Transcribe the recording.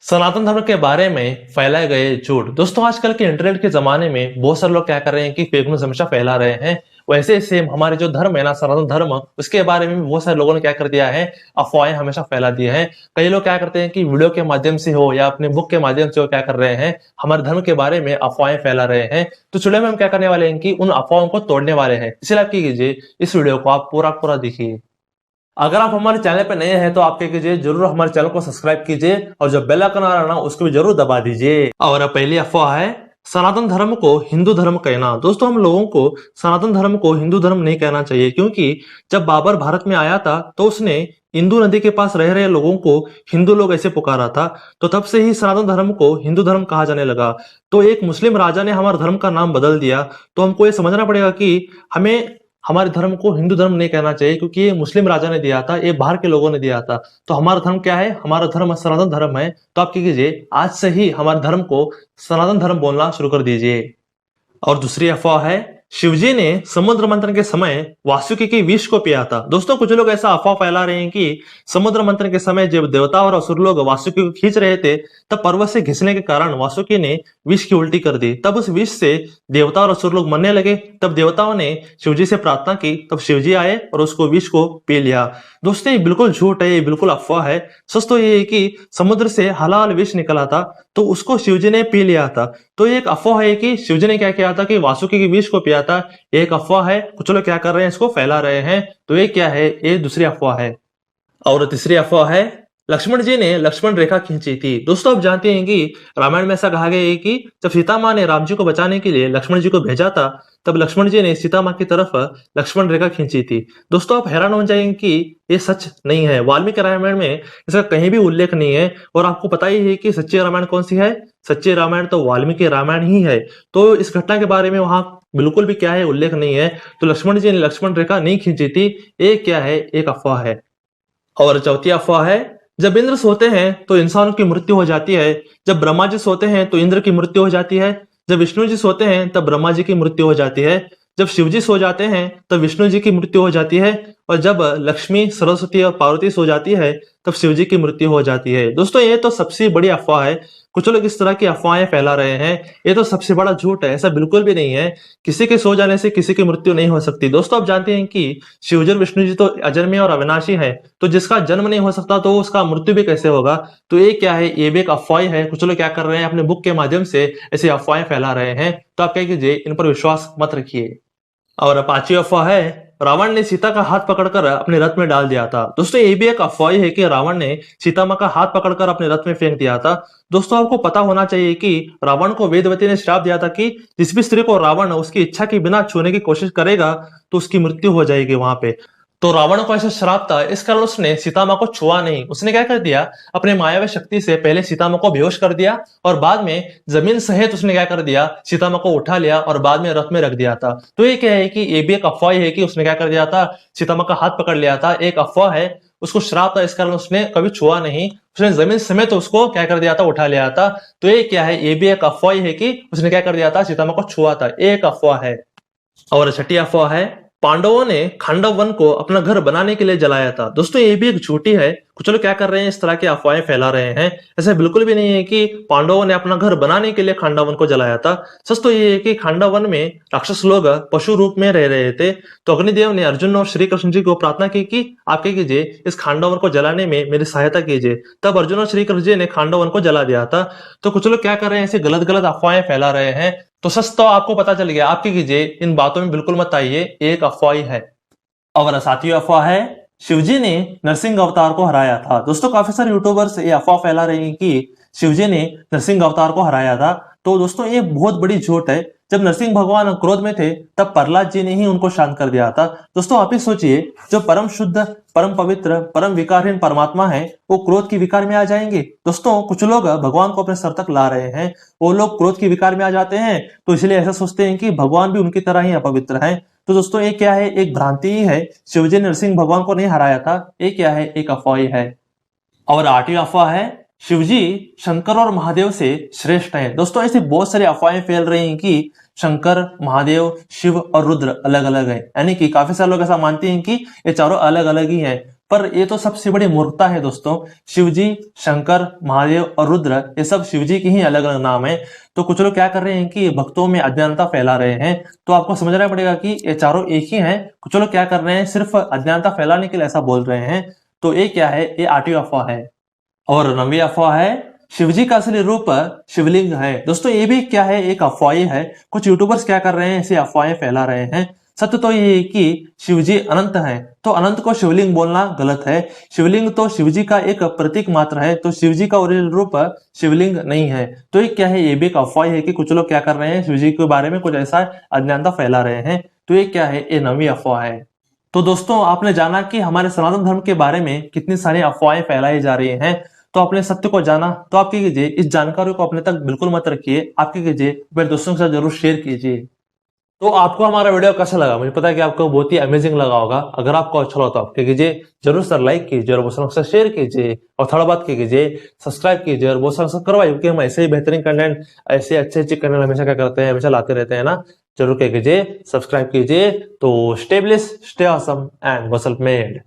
सनातन धर्म के बारे में फैलाए गए झूठ। दोस्तों आजकल के इंटरनेट के जमाने में बहुत सारे लोग क्या कर रहे हैं कि फेक न्यूज हमेशा फैला रहे हैं। वैसे सेम हमारे जो धर्म है ना, सनातन धर्म, उसके बारे में भी बहुत सारे लोगों ने क्या कर दिया है, अफवाहें हमेशा फैला दी है। कई लोग क्या करते हैं कि वीडियो के माध्यम से हो या अपने बुक के माध्यम से हो, क्या कर रहे हैं, हमारे धर्म के बारे में अफवाहें फैला रहे हैं। तो चलो में हम क्या करने वाले हैं कि उन अफवाहों को तोड़ने वाले हैं। इसलिए आप क्या कीजिए, इस वीडियो को आप पूरा पूरा देखिए। अगर आप हमारे चैनल पर नए हैं तो आप क्या कीजिए, जरूर हमारे चैनल को सब्सक्राइब कीजिए और जो बेल आइकन आ रहा है ना, उसको भी जरूर दबा दीजिए। और पहली अफवाह है सनातन धर्म को हिंदू धर्म कहना। दोस्तों हम लोगों को सनातन धर्म को हिंदू धर्म नहीं कहना चाहिए, क्योंकि जब बाबर भारत में आया था तो उसने इंदु नदी के पास रह रहे लोगों को हिंदू लोग ऐसे पुकारा था। तो तब से ही सनातन धर्म को हिंदू धर्म कहा जाने लगा। तो एक मुस्लिम राजा ने हमारे धर्म का नाम बदल दिया, तो हमको ये समझना पड़ेगा कि हमें हमारे धर्म को हिंदू धर्म नहीं कहना चाहिए, क्योंकि ये मुस्लिम राजा ने दिया था, ये बाहर के लोगों ने दिया था। तो हमारा धर्म क्या है, हमारा धर्म सनातन धर्म है। तो आप क्या कीजिए, आज से ही हमारे धर्म को सनातन धर्म बोलना शुरू कर दीजिए। और दूसरी अफवाह है शिवजी ने समुद्र मंथन के समय वासुकी की विष को पिया था। दोस्तों कुछ लोग ऐसा अफवाह फैला रहे हैं कि समुद्र मंथन के समय जब देवता और असुर लोग वासुकी को खींच रहे थे, तब पर्वत से घिसने के कारण वासुकी ने विष की उल्टी कर दी। तब उस विष से देवता और असुर लोग मरने लगे। तब देवताओं ने शिवजी से प्रार्थना की, तब शिवजी आए और उसको विष को पी लिया। दोस्तों ये बिल्कुल झूठ है, ये बिल्कुल अफवाह है। सच तो ये है कि समुद्र से हलाल विष निकला था, तो उसको शिवजी ने पी लिया था। तो ये एक अफवाह है कि शिवजी ने क्या किया था कि वासुकी की विष को पिया था। ये एक अफवाह है, कुछ लोग क्या कर रहे हैं, इसको फैला रहे हैं। तो ये क्या है, ये दूसरी अफवाह है। और तीसरी अफवाह है लक्ष्मण जी ने लक्ष्मण रेखा खींची थी। दोस्तों आप जानते हैं कि रामायण में ऐसा कहा गया है कि जब सीता माँ ने राम जी को बचाने के लिए लक्ष्मण जी को भेजा था, तब लक्ष्मण जी ने सीता माँ की तरफ लक्ष्मण रेखा खींची थी। दोस्तों आप हैरान हो जाएंगे कि ये सच नहीं है। वाल्मीकि रामायण में इसका कहीं भी उल्लेख नहीं है। और आपको पता ही है कि सच्ची रामायण कौन सी है, सच्ची रामायण तो वाल्मीकि रामायण ही है। तो इस घटना के बारे में वहां बिल्कुल भी क्या है, उल्लेख नहीं है। तो लक्ष्मण जी ने लक्ष्मण रेखा नहीं खींची थी। ये क्या है, एक अफवाह है। और चौथी अफवाह है जब इंद्र सोते हैं तो इंसानों की मृत्यु हो जाती है, जब ब्रह्मा जी सोते हैं तो इंद्र की मृत्यु हो जाती है, जब विष्णु जी सोते हैं तब ब्रह्मा जी की मृत्यु हो जाती है, जब शिव जी सो जाते हैं तब विष्णु जी की मृत्यु हो जाती है, और जब लक्ष्मी, सरस्वती और पार्वती सो जाती है तब शिव जी की मृत्यु हो जाती है। दोस्तों ये तो सबसे बड़ी अफवाह है। कुछ लोग इस तरह की अफवाहें फैला रहे हैं, ये तो सबसे बड़ा झूठ है। ऐसा बिल्कुल भी नहीं है, किसी के सो जाने से किसी की मृत्यु नहीं हो सकती। दोस्तों आप जानते हैं कि शिवजी और विष्णु जी तो अजन्मे और अविनाशी है, तो जिसका जन्म नहीं हो सकता तो उसका मृत्यु भी कैसे होगा। तो ये क्या है, ये भी एक अफवाह है। कुछ लोग क्या कर रहे हैं, अपने बुक के माध्यम से ऐसी अफवाहें फैला रहे हैं। तो आप क्या कीजिए, इन पर विश्वास मत रखिए। और पांचवी अफवाह है रावण ने सीता का हाथ पकड़कर अपने रथ में डाल दिया था। दोस्तों ये भी एक अफवाह है कि रावण ने सीता माँ का हाथ पकड़कर अपने रथ में फेंक दिया था। दोस्तों आपको पता होना चाहिए कि रावण को वेदवती ने श्राप दिया था कि जिस भी स्त्री को रावण उसकी इच्छा के बिना छूने की कोशिश करेगा तो उसकी मृत्यु हो जाएगी वहां पे। तो रावण को ऐसा श्राप था, इस कारण उसने सीता माँ को छुआ नहीं। उसने क्या कर दिया, अपने मायावी शक्ति से पहले सीता माँ को बेहोश कर दिया, और बाद में जमीन सहित उसने क्या कर दिया, सीता माँ को उठा लिया और बाद में रथ में रख दिया था। तो ये क्या है कि ये भी एक अफवाह है कि उसने क्या कर दिया था, सीता माँ का हाथ पकड़ लिया था। एक अफवाह है, उसको श्राप था, इस कारण उसने कभी छुआ नहीं, उसने जमीन समेत उसको क्या कर दिया था, उठा लिया था। तो ये क्या है, ये भी एक अफवाह है कि उसने क्या कर दिया था, सीता माँ को छुआ था। एक अफवाह है। और छठी अफवाह है पांडवों ने खांडव वन को अपना घर बनाने के लिए जलाया था। दोस्तों ये भी एक झूठी है। कुछ लोग क्या कर रहे हैं, इस तरह की अफवाहें फैला रहे हैं। ऐसा बिल्कुल भी नहीं है कि पांडवों ने अपना घर बनाने के लिए खांडव वन को जलाया था। सच तो ये है कि खांडव वन में राक्षस लोग पशु रूप में रह रहे थे। तो अग्निदेव ने अर्जुन और श्री कृष्ण जी को प्रार्थना की कि आप क्या कीजिए, इस खांडव वन को जलाने में मेरी सहायता कीजिए। तब अर्जुन और श्री कृष्ण जी ने खांडव वन को जला दिया था। तो कुछ लोग क्या कर रहे हैं, ऐसे गलत गलत अफवाहें फैला रहे हैं। तो सच तो आपको पता चल गया, आप क्या कीजिए, इन बातों में बिल्कुल मत आइए, एक अफवाह ही है। और सातवीं अफवाह है शिवजी ने नरसिंह अवतार को हराया था। दोस्तों काफी सारे यूट्यूबर्स ये अफवाह फैला रहे हैं कि शिवजी ने नरसिंह अवतार को हराया था। तो दोस्तों ये बहुत बड़ी झूठ है। जब नरसिंह भगवान क्रोध में थे तब प्रहलाद जी ने ही उनको शांत कर दिया था। दोस्तों आप ही सोचिए, जो परम शुद्ध, परम पवित्र, परम विकारहीन परमात्मा है, वो क्रोध की विकार में आ जाएंगे। दोस्तों कुछ लोग भगवान को अपने सर तक ला रहे हैं, वो लोग क्रोध की विकार में आ जाते हैं, तो इसलिए ऐसा सोचते हैं कि भगवान भी उनकी तरह ही अपवित्र है। तो दोस्तों ये क्या है, एक भ्रांति ही है। शिवजी ने नरसिंह भगवान को नहीं हराया था। ये क्या है, एक अफवाह ही है। और आठवीं अफवाह है शिवजी शंकर और महादेव से श्रेष्ठ हैं। दोस्तों ऐसी बहुत सारी अफवाहें फैल रही हैं कि शंकर, महादेव, शिव और रुद्र अलग अलग हैं, यानी कि काफी सारे लोग ऐसा मानते हैं कि ये चारों अलग अलग ही हैं। पर ये तो सबसे बड़ी मूर्खता है दोस्तों। शिवजी, शंकर, महादेव और रुद्र ये सब शिवजी के ही अलग अलग नाम है। तो कुछ लोग क्या कर रहे हैं कि भक्तों में अज्ञानता फैला रहे हैं। तो आपको समझना पड़ेगा कि ये चारों एक ही हैं। कुछ लोग क्या कर रहे हैं, सिर्फ अज्ञानता फैलाने के लिए ऐसा बोल रहे हैं। तो ये क्या है, ये आठवीं अफवाह है। और नवीं अफवाह है शिवजी का असली रूप शिवलिंग है। दोस्तों ये भी क्या है, एक अफवाह है। कुछ यूट्यूबर्स क्या कर रहे हैं, ऐसी अफवाहें फैला रहे हैं। सत्य तो ये है कि शिवजी अनंत है, तो अनंत को शिवलिंग बोलना गलत है। शिवलिंग तो शिवजी का एक प्रतीक मात्र है, तो शिवजी का ओरिजिनल रूप शिवलिंग नहीं है। तो ये क्या है, ये भी एक अफवाह है कि कुछ लोग क्या कर रहे हैं, शिवजी के बारे में कुछ ऐसा अज्ञानता फैला रहे हैं। तो ये क्या है, ये नवीं अफवाह है। तो दोस्तों आपने जाना कि हमारे सनातन धर्म के बारे में कितनी सारी अफवाहें फैलाई जा रही हैं। तो आपने सत्य को जाना, तो आप क्या कीजिए, इस जानकारी को अपने तक बिल्कुल मत रखिए, आप क्या कीजिए, अपने दोस्तों के साथ जरूर शेयर कीजिए। तो आपको हमारा वीडियो कैसा लगा, मुझे पता है कि आपको बहुत ही अमेजिंग लगा होगा। अगर आपको अच्छा लगा तो आप क्या कीजिए, जरूर सर लाइक कीजिए और दोस्तों के साथ शेयर कीजिए, और थोड़ा बात कीजिए, सब्सक्राइब कीजिए और बहुत सारा सब्सक्राइब करवाइए, क्योंकि हम ऐसे ही बेहतरीन कंटेंट, ऐसे अच्छे अच्छे कंटेंट हमेशा क्या करते हैं, हमेशा लाते रहते हैं ना। जरूर क्या कीजिए, सब्सक्राइब कीजिए। तो stay blessed, stay awesome and go self made.